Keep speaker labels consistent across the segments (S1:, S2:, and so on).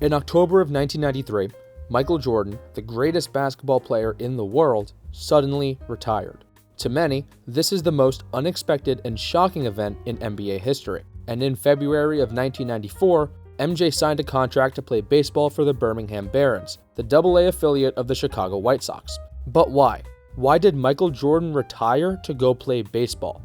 S1: In October of 1993, Michael Jordan, the greatest basketball player in the world, suddenly retired. To many, this is the most unexpected and shocking event in NBA history. And in February of 1994, MJ signed a contract to play baseball for the Birmingham Barons, the AA affiliate of the Chicago White Sox. But why? Why did Michael Jordan retire to go play baseball?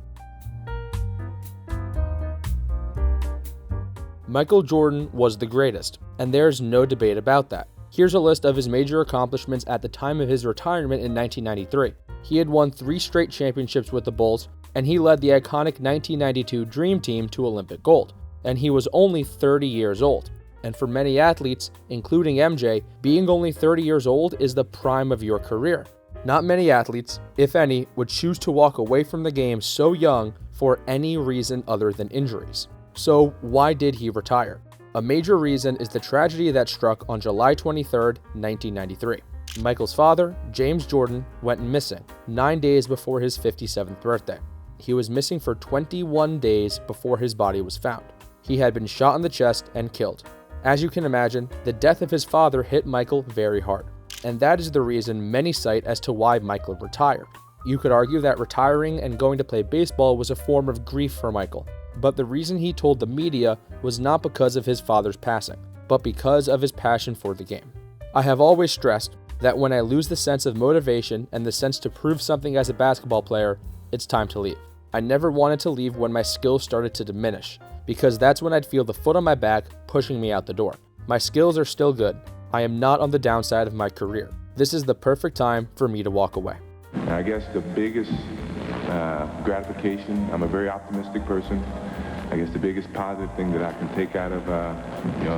S1: Michael Jordan was the greatest, and there's no debate about that. Here's a list of his major accomplishments at the time of his retirement in 1993. He had won 3 straight championships with the Bulls, and he led the iconic 1992 Dream Team to Olympic gold. And he was only 30 years old. And for many athletes, including MJ, being only 30 years old is the prime of your career. Not many athletes, if any, would choose to walk away from the game so young for any reason other than injuries. So why did he retire? A major reason is the tragedy that struck on July 23, 1993. Michael's father, James Jordan, went missing 9 days before his 57th birthday. He was missing for 21 days before his body was found. He had been shot in the chest and killed. As you can imagine, the death of his father hit Michael very hard. And that is the reason many cite as to why Michael retired. You could argue that retiring and going to play baseball was a form of grief for Michael. But the reason he told the media was not because of his father's passing, but because of his passion for the game. I have always stressed that when I lose the sense of motivation and the sense to prove something as a basketball player, it's time to leave. I never wanted to leave when my skills started to diminish, because that's when I'd feel the foot on my back pushing me out the door. My skills are still good. I am not on the downside of my career. This is the perfect time for me to walk away.
S2: I guess the biggest gratification, I'm a very optimistic person. I guess the biggest positive thing that I can take out of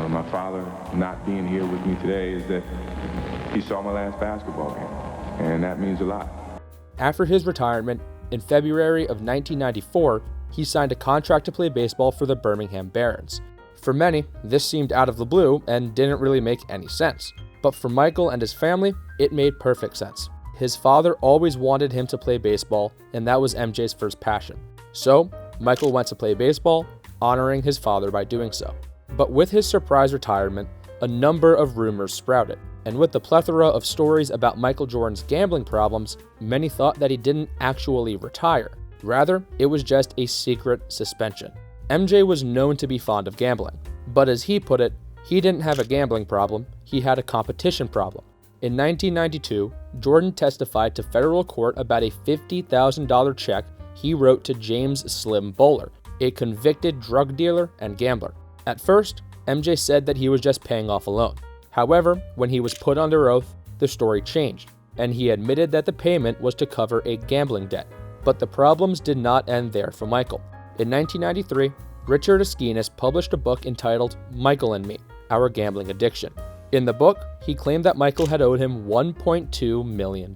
S2: my father not being here with me today is that he saw my last basketball game, and that means a lot.
S1: After his retirement, in February of 1994, he signed a contract to play baseball for the Birmingham Barons. For many, this seemed out of the blue and didn't really make any sense. But for Michael and his family, it made perfect sense. His father always wanted him to play baseball, and that was MJ's first passion. So, Michael went to play baseball, honoring his father by doing so. But with his surprise retirement, a number of rumors sprouted. And with the plethora of stories about Michael Jordan's gambling problems, many thought that he didn't actually retire. Rather, it was just a secret suspension. MJ was known to be fond of gambling, but as he put it, he didn't have a gambling problem, he had a competition problem. In 1992, Jordan testified to federal court about a $50,000 check he wrote to James Slim Bowler, a convicted drug dealer and gambler. At first, MJ said that he was just paying off a loan. However, when he was put under oath, the story changed, and he admitted that the payment was to cover a gambling debt. But the problems did not end there for Michael. In 1993, Richard Esquinas published a book entitled Michael and Me, Our Gambling Addiction. In the book, he claimed that Michael had owed him $1.2 million.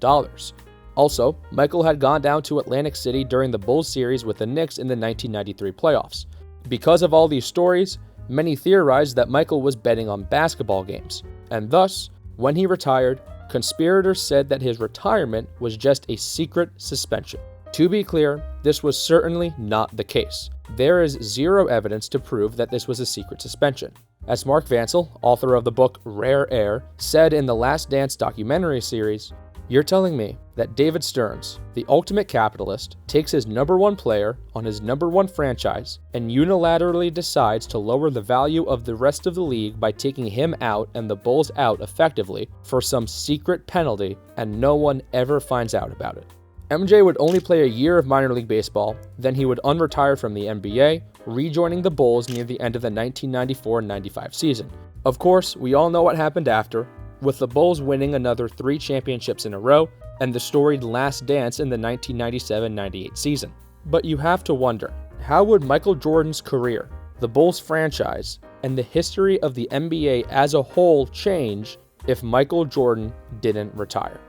S1: Also, Michael had gone down to Atlantic City during the Bulls series with the Knicks in the 1993 playoffs. Because of all these stories, many theorized that Michael was betting on basketball games, and thus, when he retired, conspirators said that his retirement was just a secret suspension. To be clear, this was certainly not the case. There is zero evidence to prove that this was a secret suspension. As Mark Vancil, author of the book Rare Air, said in the Last Dance documentary series, "You're telling me that David Stearns, the ultimate capitalist, takes his number one player on his number one franchise and unilaterally decides to lower the value of the rest of the league by taking him out and the Bulls out effectively for some secret penalty, and no one ever finds out about it?" MJ would only play a year of minor league baseball, then he would unretire from the NBA, rejoining the Bulls near the end of the 1994-95 season. Of course, we all know what happened after, with the Bulls winning another 3 championships in a row and the storied Last Dance in the 1997-98 season. But you have to wonder, how would Michael Jordan's career, the Bulls franchise, and the history of the NBA as a whole change if Michael Jordan didn't retire?